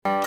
Hello,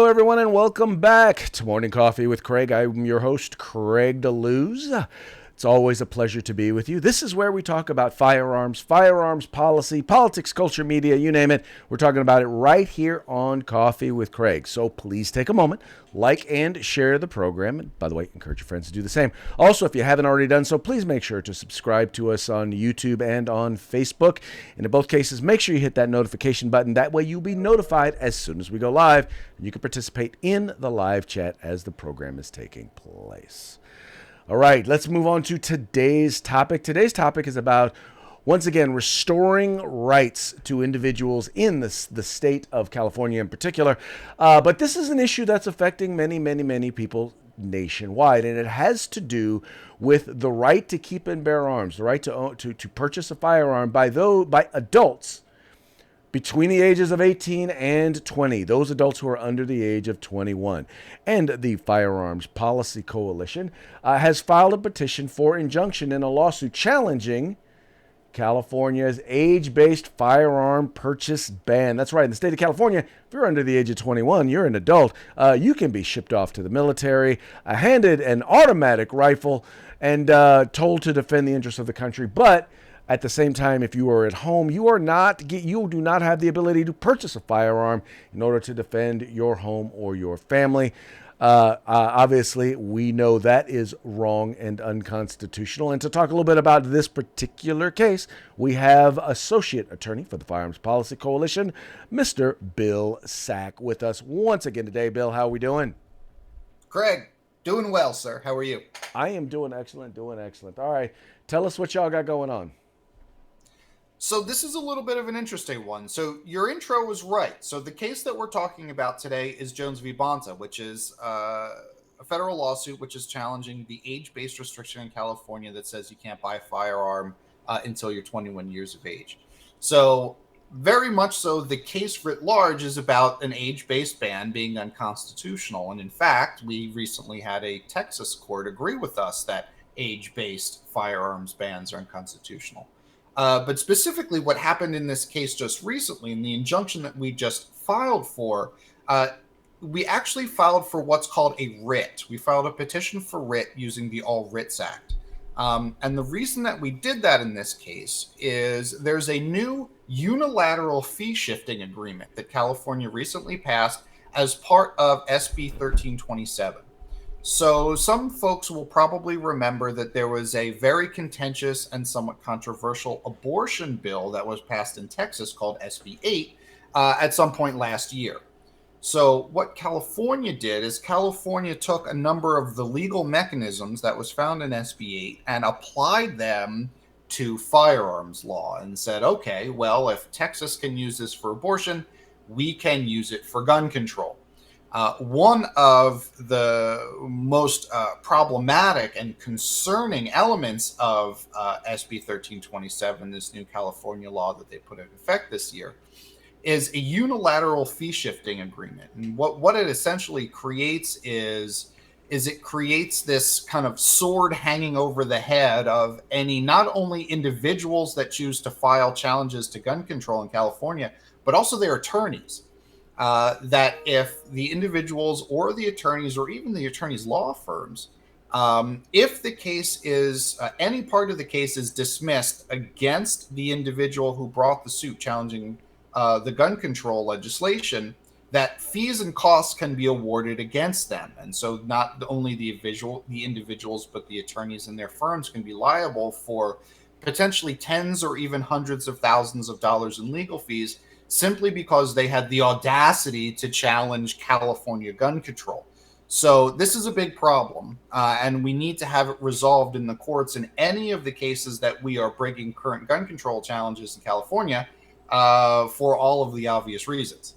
everyone, and welcome back to Morning Coffee with Craig. I'm your host, Craig DeLuz. It's always a pleasure to be with you. This is where we talk about firearms policy, politics, culture, media, you name it. We're talking about it right here on Coffee with Craig. So please take a moment, like and share the program. And by the way, encourage your friends to do the same. Also, if you haven't already done so, please make sure to subscribe to us on YouTube and on Facebook. And in both cases, make sure you hit that notification button. That way you'll be notified as soon as we go live. And you can participate in the live chat as the program is taking place. All right, let's move on to today's topic. Today's topic is about, once again, restoring rights to individuals in the state of California in particular. But this is an issue that's affecting many people nationwide, and it has to do with the right to keep and bear arms, the right to purchase a firearm by adults between the ages of 18 and 20, those adults who are under the age of 21. And the Firearms Policy Coalition has filed a petition for injunction in a lawsuit challenging California's age-based firearm purchase ban. That's right. In the state of California, if you're under the age of 21, you're an adult. You can be shipped off to the military, handed an automatic rifle, and told to defend the interests of the country. But at the same time, if you are at home, you do not have the ability to purchase a firearm in order to defend your home or your family. Obviously, we know that is wrong and unconstitutional. And to talk a little bit about this particular case, we have Associate Attorney for the Firearms Policy Coalition, Mr. Bill Sack, with us once again today. Bill, how are we doing? Craig, doing well, sir. How are you? I am doing excellent. All right. Tell us what y'all got going on. So this is a little bit of an interesting one. So your intro was right. So the case that we're talking about today is Jones v. Bonta, which is a federal lawsuit which is challenging the age-based restriction in California that says you can't buy a firearm until you're 21 years of age. So very much so, the case writ large is about an age-based ban being unconstitutional. And in fact, we recently had a Texas court agree with us that age-based firearms bans are unconstitutional. But specifically what happened in this case just recently, in the injunction that we just filed for, we actually filed for what's called a writ. We filed a petition for writ using the All Writs Act. And the reason that we did that in this case is there's a new unilateral fee shifting agreement that California recently passed as part of SB 1327. So some folks will probably remember that there was a very contentious and somewhat controversial abortion bill that was passed in Texas called SB 8 at some point last year. So what California did is California took a number of the legal mechanisms that was found in SB 8 and applied them to firearms law and said, okay, well, if Texas can use this for abortion, we can use it for gun control. One of the most problematic and concerning elements of SB 1327, this new California law that they put in effect this year, is a unilateral fee shifting agreement. And what it essentially creates is it creates this kind of sword hanging over the head of any, not only individuals that choose to file challenges to gun control in California, but also their attorneys. That if the individuals or the attorneys or even the attorneys' law firms, if the case is, any part of the case is dismissed against the individual who brought the suit challenging the gun control legislation, that fees and costs can be awarded against them. And so not only the individuals, but the attorneys and their firms can be liable for potentially tens or even hundreds of thousands of dollars in legal fees, simply because they had the audacity to challenge California gun control. So this is a big problem, and we need to have it resolved in the courts in any of the cases that we are bringing current gun control challenges in California for all of the obvious reasons.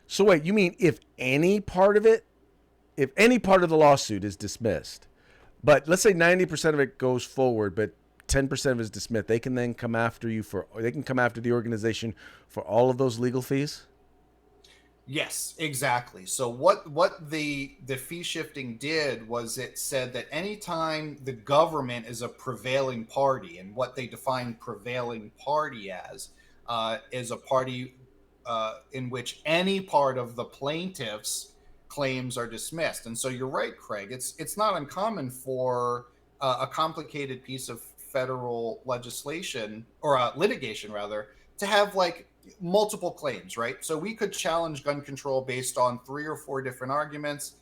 So wait, you mean if any part of the lawsuit is dismissed, but let's say 90% of it goes forward, but 10% of it is dismissed, they can then come after you they can come after the organization for all of those legal fees? Yes, exactly. So what the fee shifting did was it said that anytime the government is a prevailing party, and what they define prevailing party as is a party in which any part of the plaintiff's claims are dismissed. And so you're right, Craig. It's not uncommon for a complicated piece of federal legislation or litigation rather to have like multiple claims, right? So we could challenge gun control based on 3 or 4 different arguments.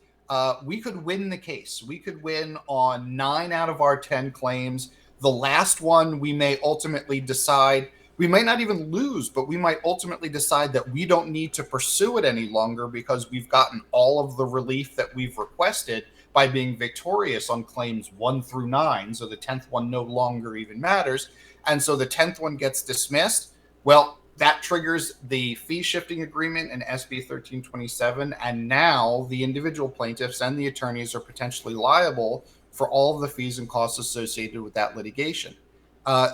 We could win the case. We could win on 9 out of our 10 claims. The last one we may ultimately decide, we might not even lose, but we might ultimately decide that we don't need to pursue it any longer because we've gotten all of the relief that we've requested by being victorious on claims 1 through 9. So the 10th one no longer even matters. And so the 10th one gets dismissed. Well, that triggers the fee shifting agreement in SB 1327. And now the individual plaintiffs and the attorneys are potentially liable for all of the fees and costs associated with that litigation.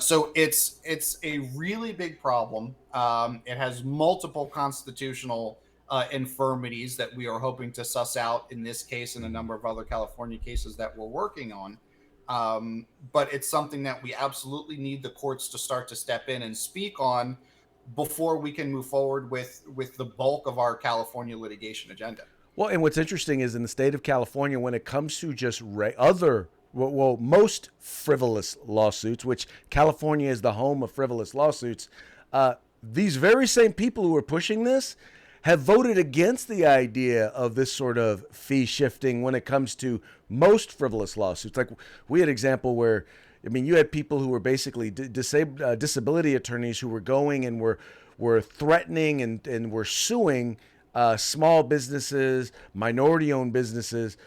So it's a really big problem. It has multiple constitutional infirmities that we are hoping to suss out in this case and a number of other California cases that we're working on. But it's something that we absolutely need the courts to start to step in and speak on before we can move forward with the bulk of our California litigation agenda. Well, and what's interesting is in the state of California, when it comes to just other, well, most frivolous lawsuits, which California is the home of frivolous lawsuits, these very same people who are pushing this have voted against the idea of this sort of fee shifting when it comes to most frivolous lawsuits. Like we had an example where, I mean, you had people who were basically disability attorneys who were going and were threatening and were suing small businesses, minority-owned businesses,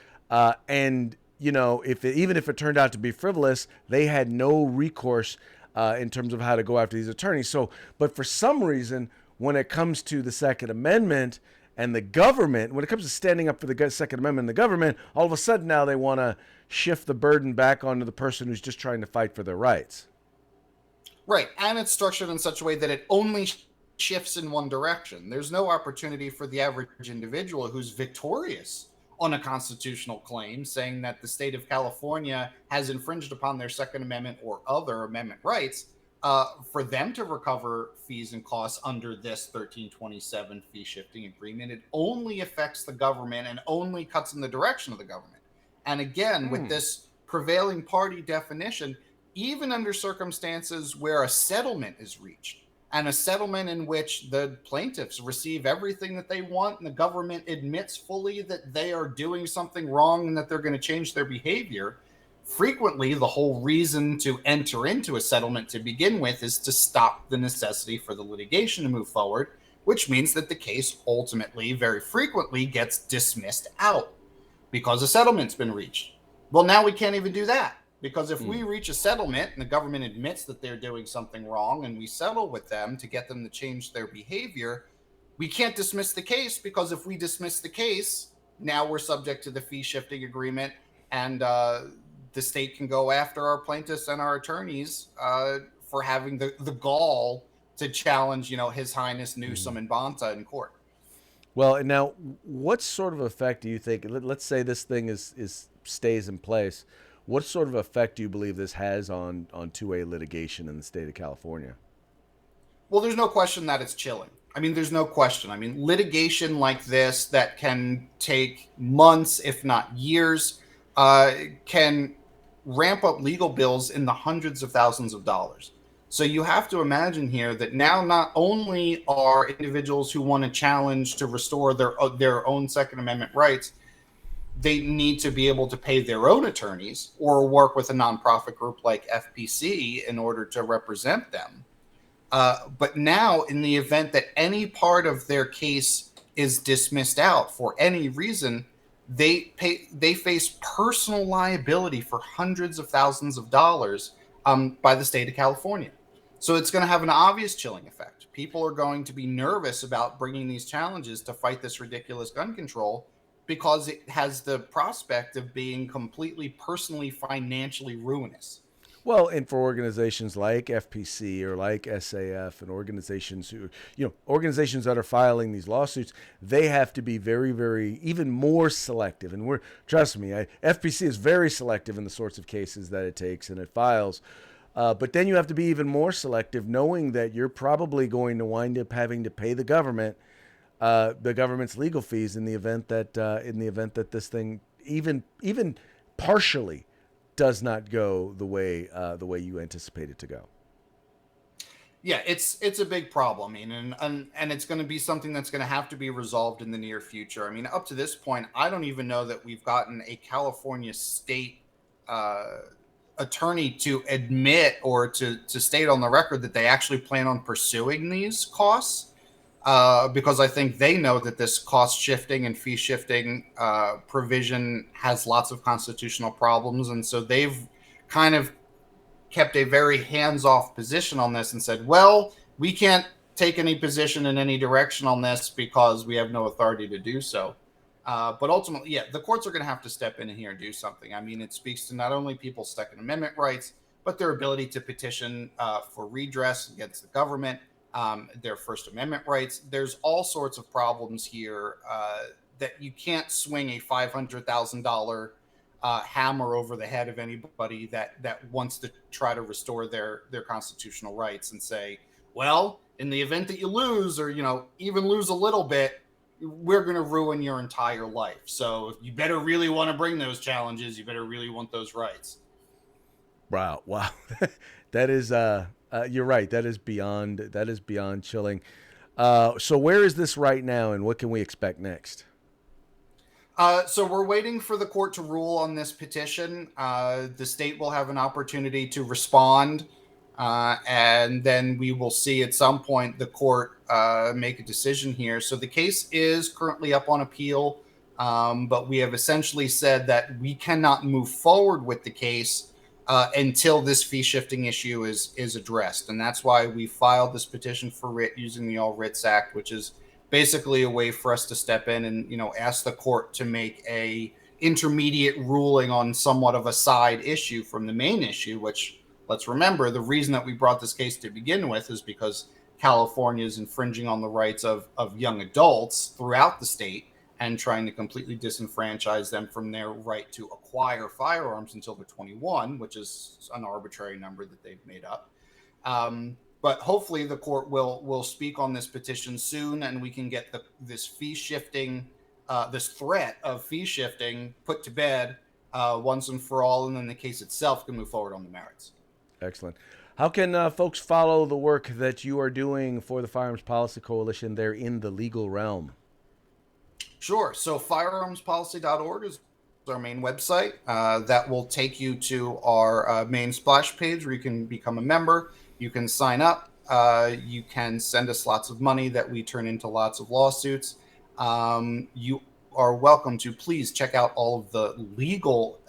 and even if it turned out to be frivolous, they had no recourse in terms of how to go after these attorneys. So, but for some reason, when it comes to the Second Amendment and the government, when it comes to standing up for the Second Amendment and the government, all of a sudden now they want to shift the burden back onto the person who's just trying to fight for their rights. Right. And it's structured in such a way that it only shifts in one direction. There's no opportunity for the average individual who's victorious on a constitutional claim saying that the state of California has infringed upon their Second Amendment or other amendment rights, for them to recover fees and costs under this 1327 fee shifting agreement. It only affects the government and only cuts in the direction of the government. And again, with this prevailing party definition, even under circumstances where a settlement is reached, and a settlement in which the plaintiffs receive everything that they want and the government admits fully that they are doing something wrong and that they're going to change their behavior, frequently the whole reason to enter into a settlement to begin with is to stop the necessity for the litigation to move forward, which means that the case ultimately, very frequently, gets dismissed out because a settlement's been reached. Well, now we can't even do that. Because if we reach a settlement and the government admits that they're doing something wrong and we settle with them to get them to change their behavior, we can't dismiss the case, because if we dismiss the case, now we're subject to the fee shifting agreement, and the state can go after our plaintiffs and our attorneys for having the gall to challenge, His Highness Newsom and Bonta in court. Well, and now, what sort of effect do you think? Let's say this thing stays in place. What sort of effect do you believe this has on 2A litigation in the state of California? Well, there's no question that it's chilling. I mean, there's no question. I mean, litigation like this that can take months, if not years, can ramp up legal bills in the hundreds of thousands of dollars. So you have to imagine here that now not only are individuals who want to challenge to restore their own Second Amendment rights, they need to be able to pay their own attorneys or work with a nonprofit group like FPC in order to represent them. But now, in the event that any part of their case is dismissed out for any reason, they face personal liability for hundreds of thousands of dollars by the state of California. So it's going to have an obvious chilling effect. People are going to be nervous about bringing these challenges to fight this ridiculous gun control, because it has the prospect of being completely personally, financially ruinous. Well, and for organizations like FPC or like SAF and organizations who, organizations that are filing these lawsuits, they have to be very, very, even more selective. And trust me, FPC is very selective in the sorts of cases that it takes and it files. But then you have to be even more selective, knowing that you're probably going to wind up having to pay the government's legal fees in the event that this thing even partially does not go the way you anticipate it to go. Yeah, it's a big problem. I mean, and it's going to be something that's going to have to be resolved in the near future. I mean, up to this point, I don't even know that we've gotten a California state attorney to admit or to state on the record that they actually plan on pursuing these costs. Because I think they know that this cost shifting and fee shifting provision has lots of constitutional problems. And so they've kind of kept a very hands-off position on this and said, well, we can't take any position in any direction on this because we have no authority to do so. But ultimately, yeah, the courts are going to have to step in here and do something. I mean, it speaks to not only people's Second Amendment rights, but their ability to petition for redress against the government. Their First Amendment rights. There's all sorts of problems here that you can't swing a $500,000 hammer over the head of anybody that wants to try to restore their constitutional rights and say, well, in the event that you lose or, even lose a little bit, we're going to ruin your entire life. So if you better really want to bring those challenges, you better really want those rights. Wow. That is you're right. That is beyond chilling. So where is this right now, and what can we expect next? So we're waiting for the court to rule on this petition. The state will have an opportunity to respond, and then we will see at some point the court make a decision here. So the case is currently up on appeal, but we have essentially said that we cannot move forward with the case until this fee shifting issue is addressed. And that's why we filed this petition for writ using the All Writs Act, which is basically a way for us to step in and, ask the court to make a intermediate ruling on somewhat of a side issue from the main issue, which, let's remember, the reason that we brought this case to begin with is because California is infringing on the rights of young adults throughout the state and trying to completely disenfranchise them from their right to acquire firearms until they're 21, which is an arbitrary number that they've made up. But hopefully the court will speak on this petition soon, and we can get this fee shifting, this threat of fee shifting put to bed once and for all, and then the case itself can move forward on the merits. Excellent. How can folks follow the work that you are doing for the Firearms Policy Coalition there in the legal realm? Sure. So firearmspolicy.org is our main website. That will take you to our main splash page where you can become a member. You can sign up. You can send us lots of money that we turn into lots of lawsuits. You are welcome to please check out all of the legal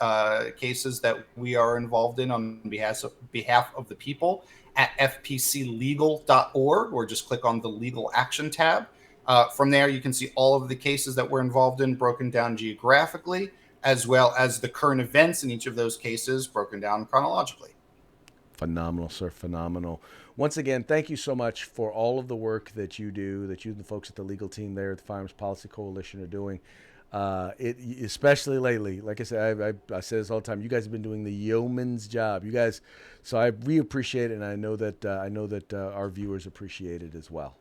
cases that we are involved in on behalf of the people at fpclegal.org, or just click on the legal action tab. From there, you can see all of the cases that we're involved in broken down geographically, as well as the current events in each of those cases broken down chronologically. Phenomenal, sir. Phenomenal. Once again, thank you so much for all of the work that you do, that you and the folks at the legal team there at the Firearms Policy Coalition are doing. Especially lately, like I said, I say this all the time. You guys have been doing the yeoman's job. You guys, so we appreciate it, and I know that our viewers appreciate it as well.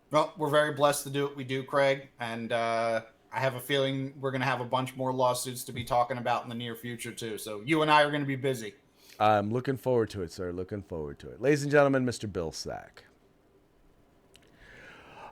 Well, we're very blessed to do what we do, Craig, and I have a feeling we're going to have a bunch more lawsuits to be talking about in the near future too. So you and I are going to be busy. I'm looking forward to it, sir. Looking forward to it. Ladies and gentlemen, Mr. Bill Sack.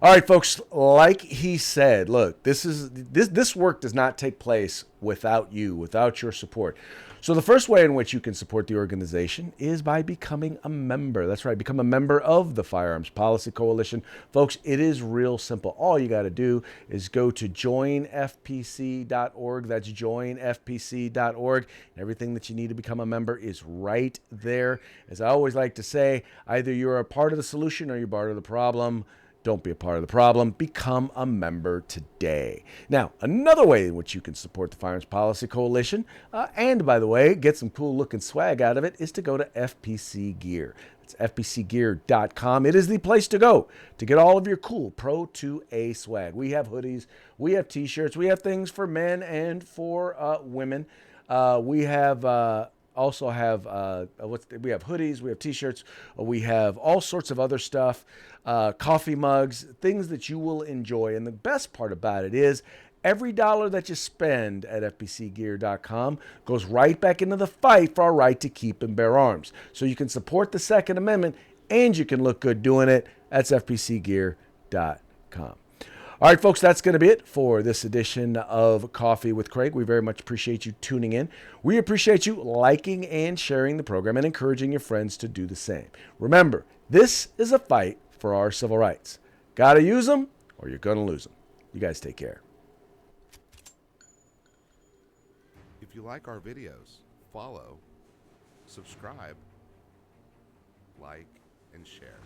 All right, folks, like he said, look, this work does not take place without you, without your support. So the first way in which you can support the organization is by becoming a member. That's right, become a member of the Firearms Policy Coalition. Folks, it is real simple. All you got to do is go to joinfpc.org. That's joinfpc.org. Everything that you need to become a member is right there. As I always like to say, either you're a part of the solution or you're part of the problem. Don't be a part of the problem. Become a member today. Now, another way in which you can support the Firearms Policy Coalition, and by the way, get some cool looking swag out of it, is to go to FPC Gear. It's fpcgear.com. It is the place to go to get all of your cool Pro 2A swag. We have hoodies, we have t-shirts, we have things for men and for women. We have also have we have hoodies, we have t-shirts, we have all sorts of other stuff, coffee mugs, things that you will enjoy. And the best part about it is every dollar that you spend at fpcgear.com goes right back into the fight for our right to keep and bear arms. So you can support the Second Amendment and you can look good doing it. That's fpcgear.com. All right, folks, that's going to be it for this edition of Coffee with Craig. We very much appreciate you tuning in. We appreciate you liking and sharing the program and encouraging your friends to do the same. Remember, this is a fight for our civil rights. Got to use them or you're going to lose them. You guys take care. If you like our videos, follow, subscribe, like, and share.